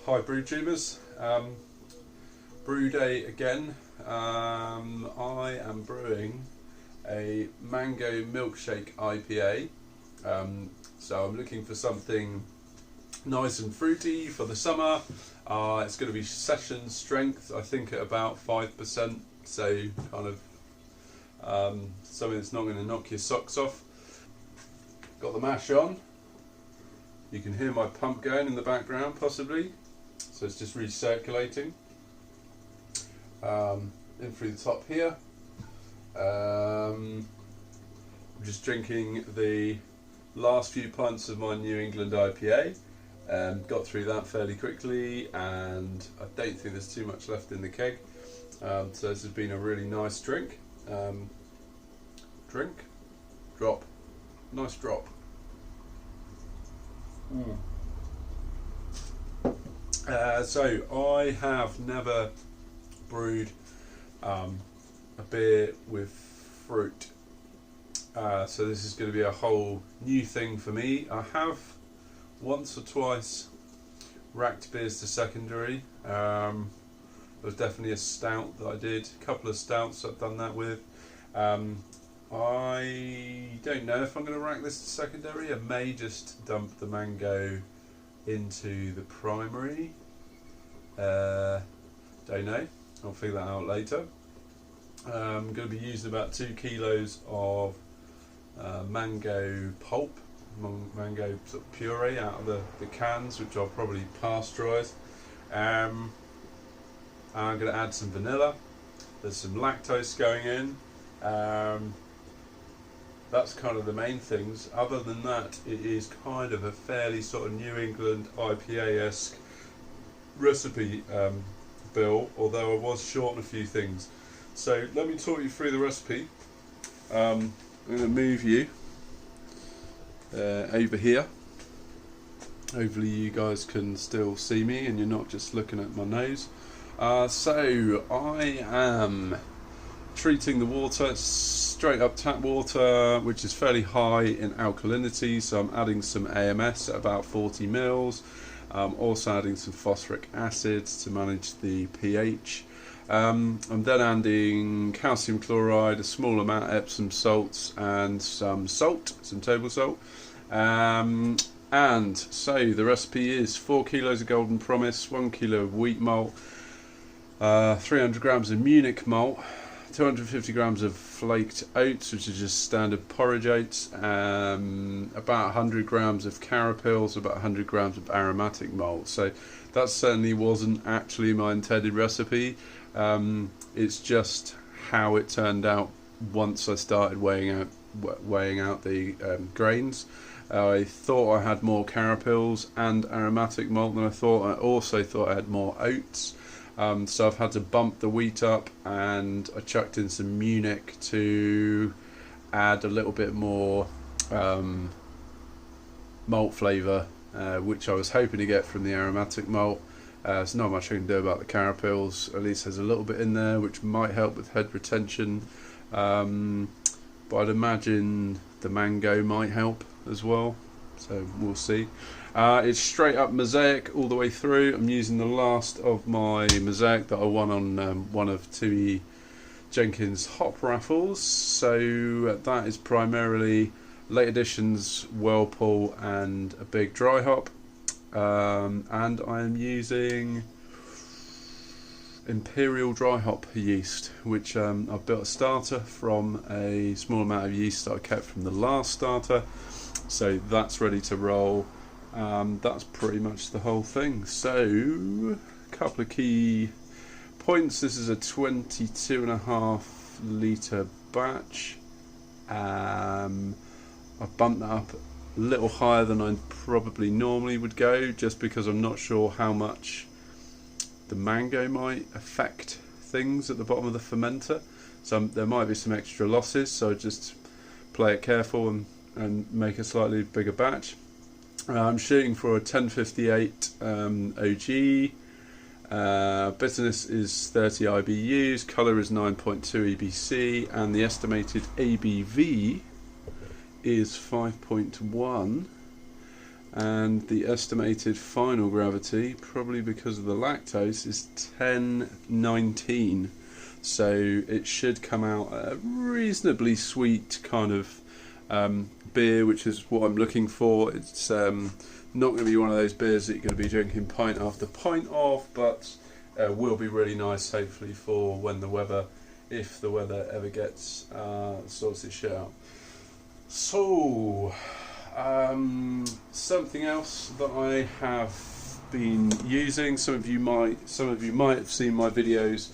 Hi Brew Tubers, Brew Day again. I am brewing a mango milkshake IPA. So I'm looking for something nice and fruity for the summer. It's going to be session strength, I think at about 5%, so kind of something that's not going to knock your socks off. Got the mash on. You can hear my pump going in the background possibly. So it's just recirculating in through the top here. I'm just drinking the last few pints of my New England IPA. Got through that fairly quickly, and I don't think there's too much left in the keg. So this has been a really nice drink. Drink, drop, nice drop. So I have never brewed a beer with fruit, so this is going to be a whole new thing for me. I have once or twice racked beers to secondary. There was definitely a stout that I did, a couple of stouts I've done that with. I don't know if I'm going to rack this to secondary. I may just dump the mango into the primary. Don't know. I'll figure that out later. I'm going to be using about 2 kilos of mango pulp, mango sort of puree out of the cans, which I'll probably pasteurise. I'm going to add some vanilla. There's some lactose going in. That's kind of the main things. Other than that, it is kind of a fairly sort of New England IPA-esque recipe bill, although I was short on a few things. So let me talk you through the recipe. I'm going to move you over here. Hopefully you guys can still see me and you're not just looking at my nose. So I am treating the water. It's straight up tap water, which is fairly high in alkalinity, so I'm adding some AMS at about 40 mils. Also adding some phosphoric acid to manage the pH. I'm then adding calcium chloride, a small amount of Epsom salts, and some table salt. And so the recipe is 4 kilos of Golden Promise, 1 kilo of wheat malt, 300 grams of Munich malt, 250 grams of flaked oats, which is just standard porridge oats, about 100 grams of carapils, about 100 grams of aromatic malt. So that certainly wasn't actually my intended recipe. It's just how it turned out once I started weighing out the grains. I thought I had more carapils and aromatic malt than I thought. I also thought I had more oats. So I've had to bump the wheat up, and I chucked in some Munich to add a little bit more malt flavour, which I was hoping to get from the aromatic malt. There's not much I can do about the carapils. At least there's a little bit in there which might help with head retention, but I'd imagine the mango might help as well, so we'll see. It's straight up mosaic all the way through. I'm using the last of my mosaic that I won on one of Tui Jenkins hop raffles. So that is primarily late editions, Whirlpool, and a big dry hop. And I am using Imperial dry hop yeast, which I've built a starter from a small amount of yeast that I kept from the last starter. So that's ready to roll. That's pretty much the whole thing. So, a couple of key points. This is a 22.5 litre batch. I've bumped that up a little higher than I probably normally would go, just because I'm not sure how much the mango might affect things at the bottom of the fermenter. So there might be some extra losses, so just play it careful and make a slightly bigger batch. I'm shooting for a 1058 OG. Bitterness is 30 IBUs, colour is 9.2 EBC, and the estimated ABV is 5.1. and the estimated final gravity, probably because of the lactose, is 1019. So it should come out a reasonably sweet kind of beer, which is what I'm looking for. It's not going to be one of those beers that you're going to be drinking pint after pint of, but will be really nice, hopefully, for when the weather, if the weather ever gets sorts its shit out. So something else that I have been using, some of you might have seen my videos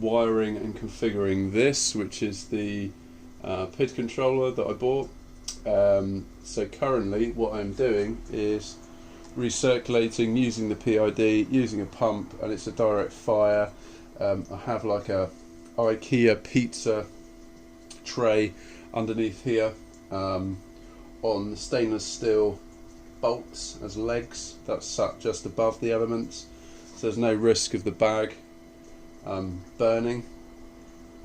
wiring and configuring this, which is the PID controller that I bought. So currently what I'm doing is recirculating using the PID, using a pump, and it's a direct fire. I have like a IKEA pizza tray underneath here on stainless steel bolts as legs. That's sat just above the elements, so there's no risk of the bag burning.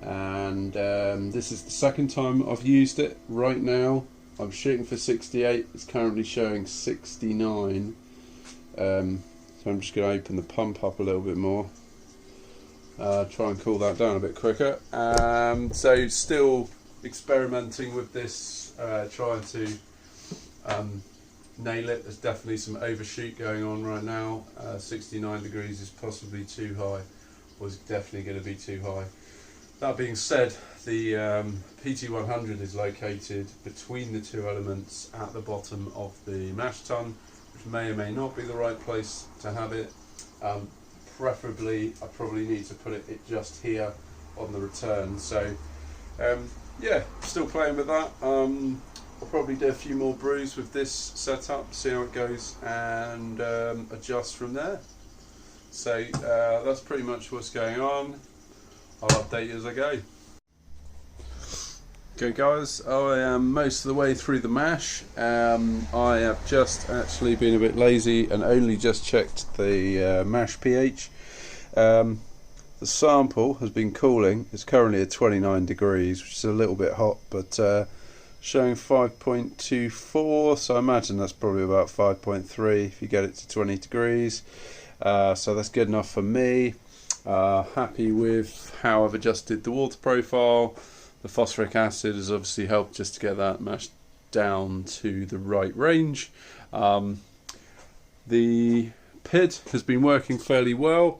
And this is the second time I've used it. Right now I'm shooting for 68, it's currently showing 69. So I'm just going to open the pump up a little bit more, try and cool that down a bit quicker. So still experimenting with this, trying to nail it. There's definitely some overshoot going on right now. 69 degrees is possibly too high, was definitely going to be too high. That being said, the PT100 is located between the two elements at the bottom of the mash tun, which may or may not be the right place to have it. Preferably, I probably need to put it just here on the return. So yeah, still playing with that. I'll probably do a few more brews with this setup, see how it goes, and adjust from there. So that's pretty much what's going on. I'll update you as I go. Okay guys, I am most of the way through the mash. I have just actually been a bit lazy and only just checked the mash pH. The sample has been cooling. It's currently at 29 degrees, which is a little bit hot, but showing 5.24, so I imagine that's probably about 5.3 if you get it to 20 degrees. So that's good enough for me. Happy with how I've adjusted the water profile. The phosphoric acid has obviously helped just to get that mash down to the right range. The PID has been working fairly well,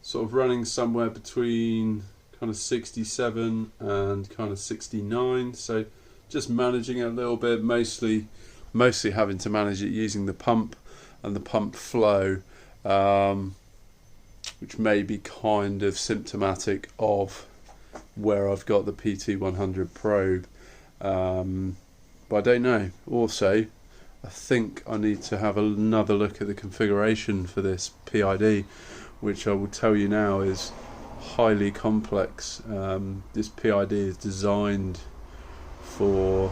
sort of running somewhere between kind of 67 and kind of 69, so just managing it a little bit, mostly having to manage it using the pump and the pump flow, which may be kind of symptomatic of where I've got the PT100 probe, but I don't know. Also, I think I need to have another look at the configuration for this PID, which I will tell you now is highly complex. This PID is designed for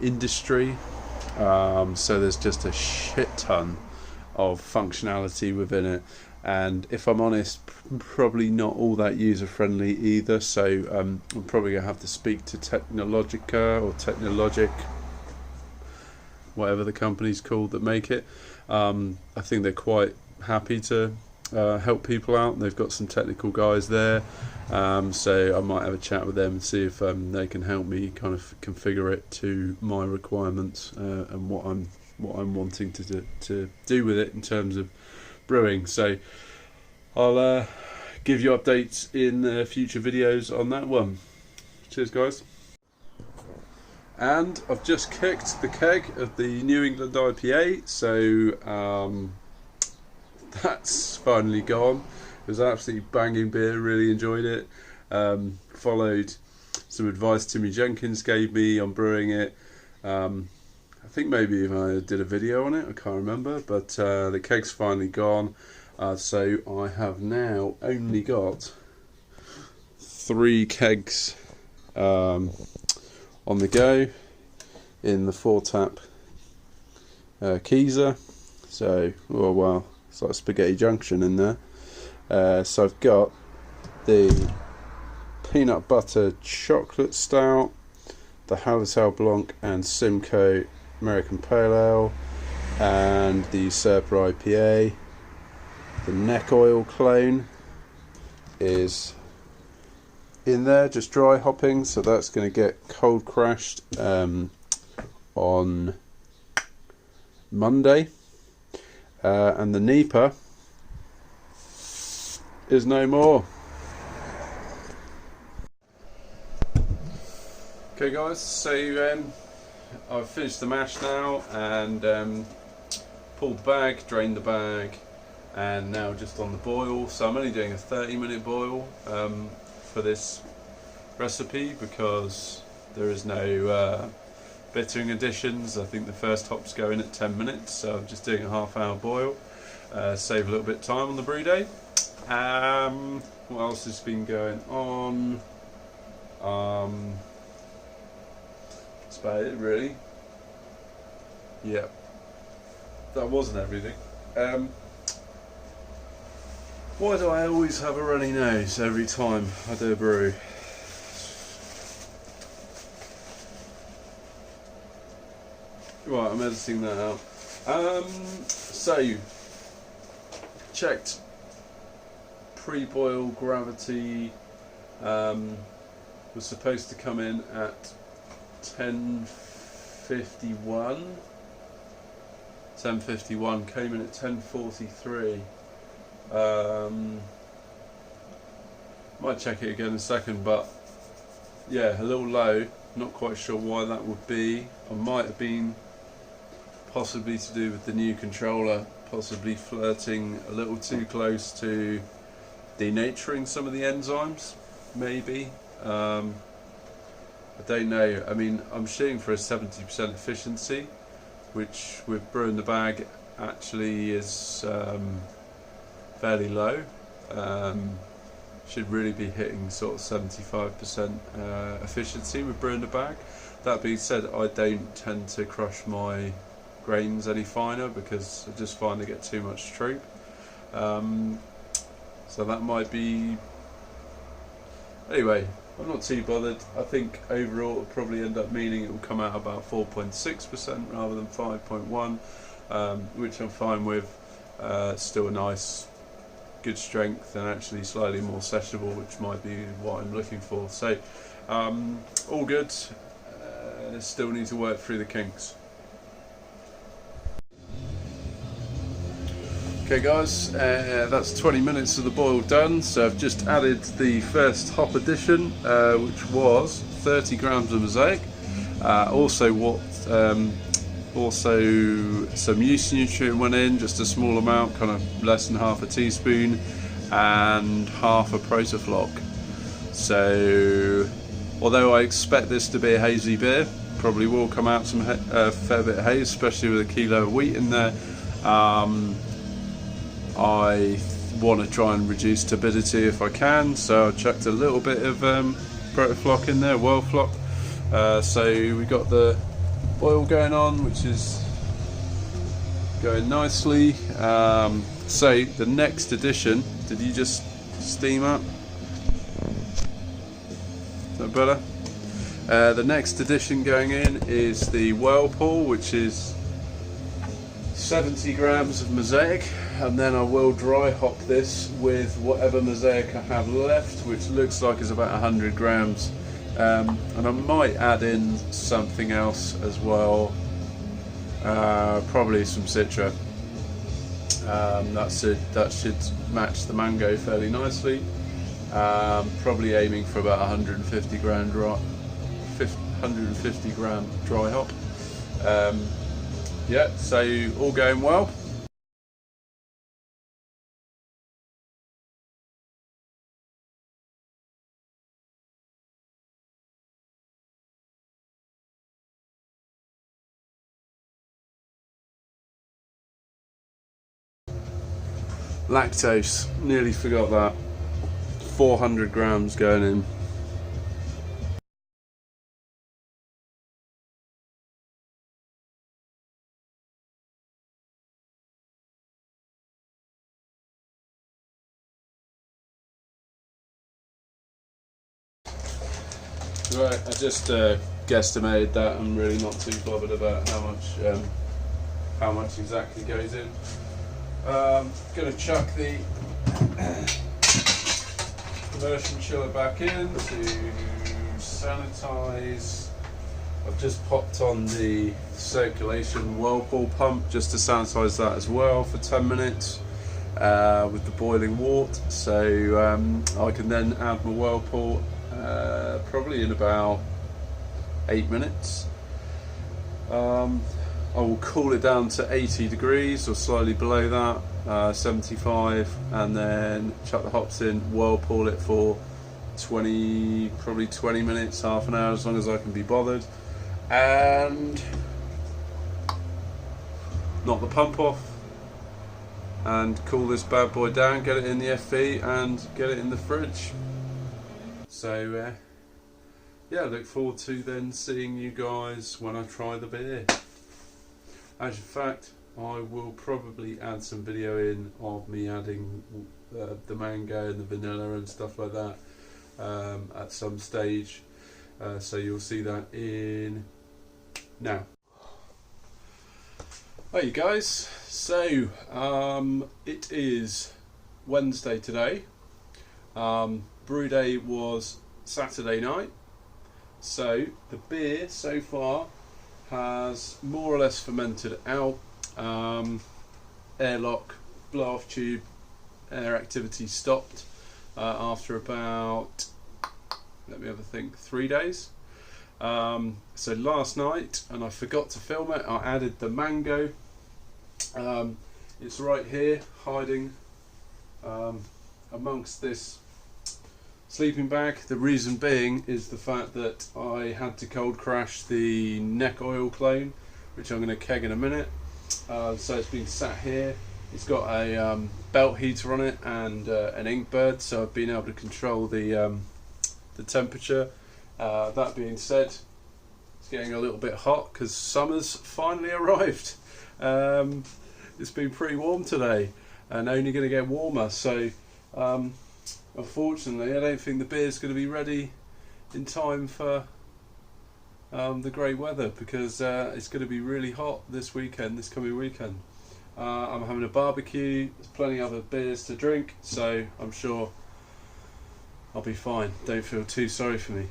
industry, so there's just a shit ton of functionality within it, and if I'm honest, probably not all that user friendly either. So I'm probably gonna have to speak to Technologica or Technologic, whatever the company's called that make it. I think they're quite happy to help people out. They've got some technical guys there, so I might have a chat with them and see if they can help me kind of configure it to my requirements and what I'm wanting to do with it in terms of brewing. So I'll give you updates in future videos on that one. Cheers guys. And I've just kicked the keg of the New England IPA, so that's finally gone. It was absolutely banging beer, really enjoyed it. Followed some advice Timmy Jenkins gave me on brewing it. I think maybe even I did a video on it, I can't remember, but the keg's finally gone. So I have now only got 3 kegs on the go in the 4-tap Keezer. So, oh wow, it's like Spaghetti Junction in there. So I've got the peanut butter chocolate stout, the Hallertau Blanc and Simcoe American Pale Ale, and the Usurper IPA. The neck oil clone is in there, just dry hopping, so that's going to get cold crashed on Monday. And the Nipa is no more. Okay guys, so I've finished the mash now and pulled the bag, drained the bag, and now just on the boil. So I'm only doing a 30-minute boil for this recipe because there is no bittering additions. I think the first hops go in at 10 minutes, so I'm just doing a half-hour boil, save a little bit of time on the brew day. What else has been going on? That's about it really. Yeah, that wasn't everything. Why do I always have a runny nose every time I do a brew? Right, I'm editing that out. So, checked pre-boil gravity, was supposed to come in at 10:51. 10:51, came in at 10:43. Might check it again in a second, but yeah, a little low. Not quite sure why that would be. I might have been possibly to do with the new controller, possibly flirting a little too close to denaturing some of the enzymes, maybe. I don't know. I mean, I'm shooting for a 70% efficiency, which with Brew in the Bag actually is fairly low. Should really be hitting sort of 75% efficiency with Brew in the Bag. That being said, I don't tend to crush my grains any finer because I just find they get too much troop. So that might be... Anyway, I'm not too bothered. I think overall it'll probably end up meaning it will come out about 4.6% rather than 5.1, which I'm fine with. Still a nice, good strength and actually slightly more sessionable, which might be what I'm looking for. So all good. Still need to work through the kinks. Okay guys, that's 20 minutes of the boil done, so I've just added the first hop addition, which was 30 grams of mosaic. Also some yeast nutrient went in, just a small amount, kind of less than half a teaspoon, and half a protoflock. So although I expect this to be a hazy beer, probably will come out some fair bit of haze, especially with a kilo of wheat in there. I want to try and reduce turbidity if I can, so I chucked a little bit of protoflock in there, world flock. So we got the boil going on, which is going nicely. So the next addition, did you just steam up? Is that better? The next addition going in is the whirlpool, which is 70 grams of mosaic, and then I will dry hop this with whatever mosaic I have left, which looks like is about 100 grams. And I might add in something else as well, probably some Citra. That should match the mango fairly nicely. Probably aiming for about 150 gram dry hop. Yeah, so all going well. Lactose, nearly forgot that. 400 grams going in. Right, I just guesstimated that. I'm really not too bothered about how much exactly goes in. Gonna chuck the immersion chiller back in to sanitize. I've just popped on the circulation whirlpool pump just to sanitize that as well for 10 minutes with the boiling water, so I can then add my whirlpool probably in about 8 minutes. I will cool it down to 80 degrees or slightly below that, 75, and then chuck the hops in, whirlpool it for probably 20 minutes, half an hour, as long as I can be bothered, and knock the pump off and cool this bad boy down, get it in the FV and get it in the fridge. So yeah, look forward to then seeing you guys when I try the beer. As in fact, I will probably add some video in of me adding the mango and the vanilla and stuff like that at some stage, so you'll see that in now. Hey you guys, so it is Wednesday today. Brew day was Saturday night, so the beer so far has more or less fermented out. Airlock, blow off tube, air activity stopped after about, let me have a think, 3 days. So last night, and I forgot to film it, I added the mango. It's right here, hiding amongst this sleeping bag. The reason being is the fact that I had to cold crash the neck oil clone, which I'm going to keg in a minute. So it's been sat here. It's got a belt heater on it and an ink bird, so I've been able to control the temperature. That being said, it's getting a little bit hot because summer's finally arrived. It's been pretty warm today and only going to get warmer, so unfortunately I don't think the beer's going to be ready in time for the great weather, because it's going to be really hot this coming weekend. I'm having a barbecue, there's plenty of other beers to drink, so I'm sure I'll be fine. Don't feel too sorry for me.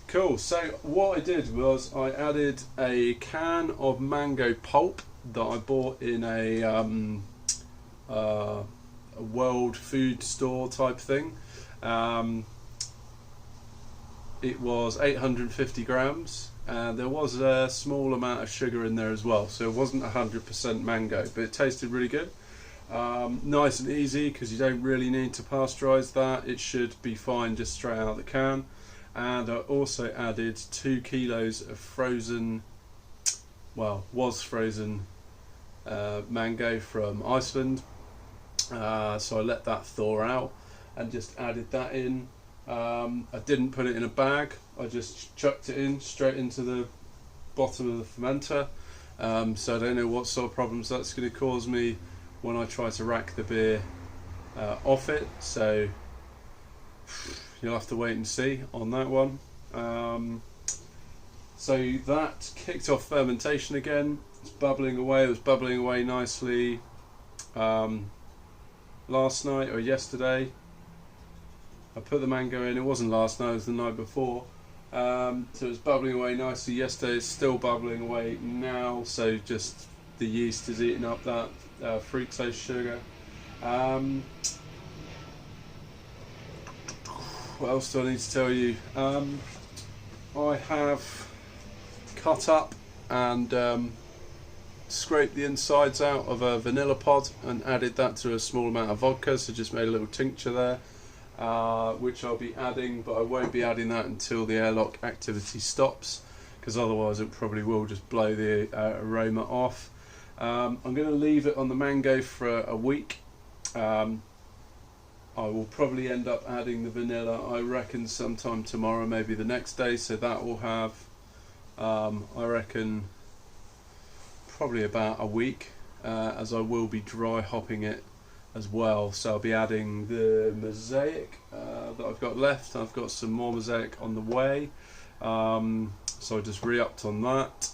Cool, so what I did was I added a can of mango pulp that I bought in a world food store type thing. It was 850 grams, and there was a small amount of sugar in there as well, so it wasn't 100% mango, but it tasted really good. Nice and easy because you don't really need to pasteurize that. It should be fine just straight out of the can. And I also added 2 kilos of frozen, well, was frozen mango from Iceland. So I let that thaw out and just added that in. I didn't put it in a bag, I just chucked it in straight into the bottom of the fermenter. So I don't know what sort of problems that's going to cause me when I try to rack the beer off it, so you'll have to wait and see on that one. So that kicked off fermentation again. It's bubbling away. It was bubbling away nicely last night or yesterday. I put the mango in. It wasn't last night, it was the night before. So it was bubbling away nicely yesterday. It's still bubbling away now, so just the yeast is eating up that fructose sugar. What else do I need to tell you? I have cut up and scraped the insides out of a vanilla pod and added that to a small amount of vodka, so just made a little tincture there, which I'll be adding, but I won't be adding that until the airlock activity stops, because otherwise it probably will just blow the aroma off. I'm going to leave it on the mango for a week. I will probably end up adding the vanilla, I reckon, sometime tomorrow, maybe the next day, so that will have, I reckon, probably about a week, as I will be dry hopping it as well. So I'll be adding the mosaic that I've got left. I've got some more mosaic on the way, So I just re-upped on that.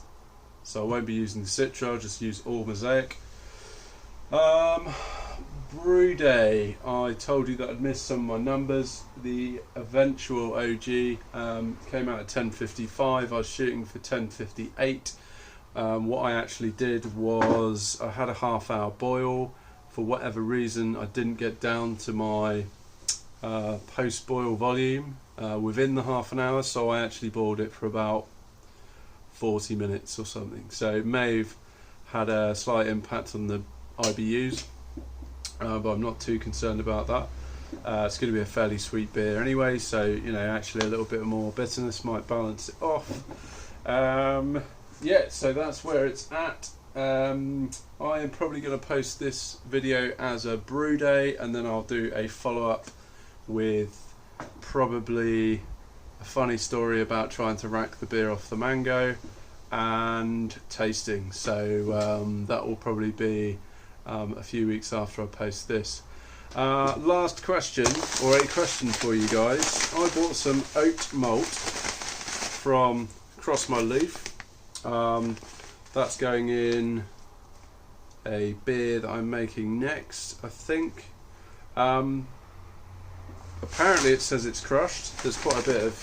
So I won't be using the Citra, I'll just use all Mosaic. Brewday, I told you that I'd missed some of my numbers. The eventual OG came out at 10:55. I was shooting for 10:58. What I actually did was I had a half-hour boil. For whatever reason, I didn't get down to my post-boil volume within the half an hour, so I actually boiled it for about 40 minutes or something. So it may have had a slight impact on the IBUs, but I'm not too concerned about that. It's going to be a fairly sweet beer anyway, so you know, actually a little bit more bitterness might balance it off. Yeah, so that's where it's at. I am probably going to post this video as a brew day, and then I'll do a follow-up with probably a funny story about trying to rack the beer off the mango and tasting. So that will probably be a few weeks after I post this. Last question, or a question for you guys. I bought some oat malt from Cross My Leaf. That's going in a beer that I'm making next, I think. Apparently it says it's crushed. There's quite a bit of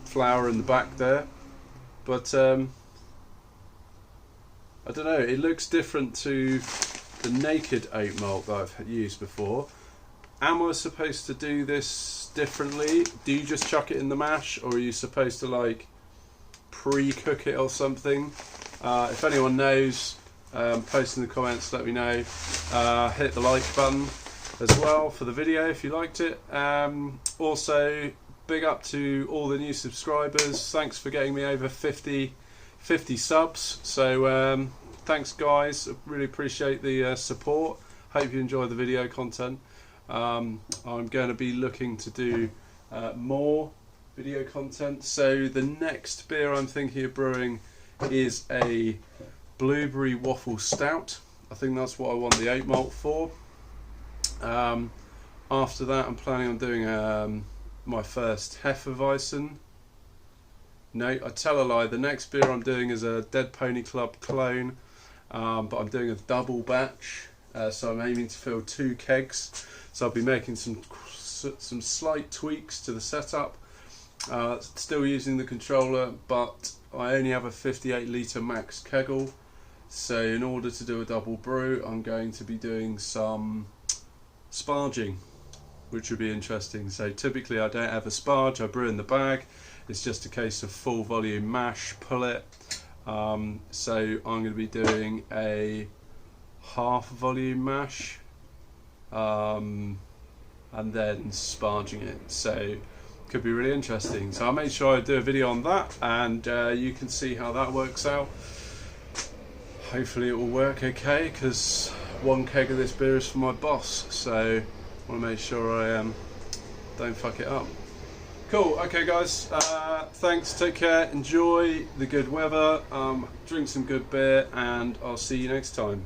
flour in the back there, but I don't know, it looks different to the naked oat malt that I've used before. Am I supposed to do this differently? Do you just chuck it in the mash, or are you supposed to like pre-cook it or something? If anyone knows, post in the comments, let me know. Hit the like button as well for the video if you liked it. Also, big up to all the new subscribers. Thanks for getting me over 50 subs. So thanks guys, I really appreciate the support. Hope you enjoy the video content. I'm going to be looking to do more video content. So the next beer I'm thinking of brewing is a blueberry waffle stout. I think that's what I want the oat malt for. After that, I'm planning on doing my first Hefeweizen. No, I tell a lie. The next beer I'm doing is a Dead Pony Club clone, but I'm doing a double batch, so I'm aiming to fill 2 kegs. So I'll be making some slight tweaks to the setup. Still using the controller, but I only have a 58 litre max keggle. So in order to do a double brew, I'm going to be doing some sparging, which would be interesting. So typically I don't have a sparge, I brew in the bag. It's just a case of full volume mash, pull it. So I'm going to be doing a half volume mash, and then sparging it. So could be really interesting. So I'll make sure I do a video on that, and you can see how that works out. Hopefully it will work okay, because 1 keg of this beer is for my boss, so I want to make sure I don't fuck it up. Cool, okay guys, thanks, take care, enjoy the good weather, drink some good beer, and I'll see you next time.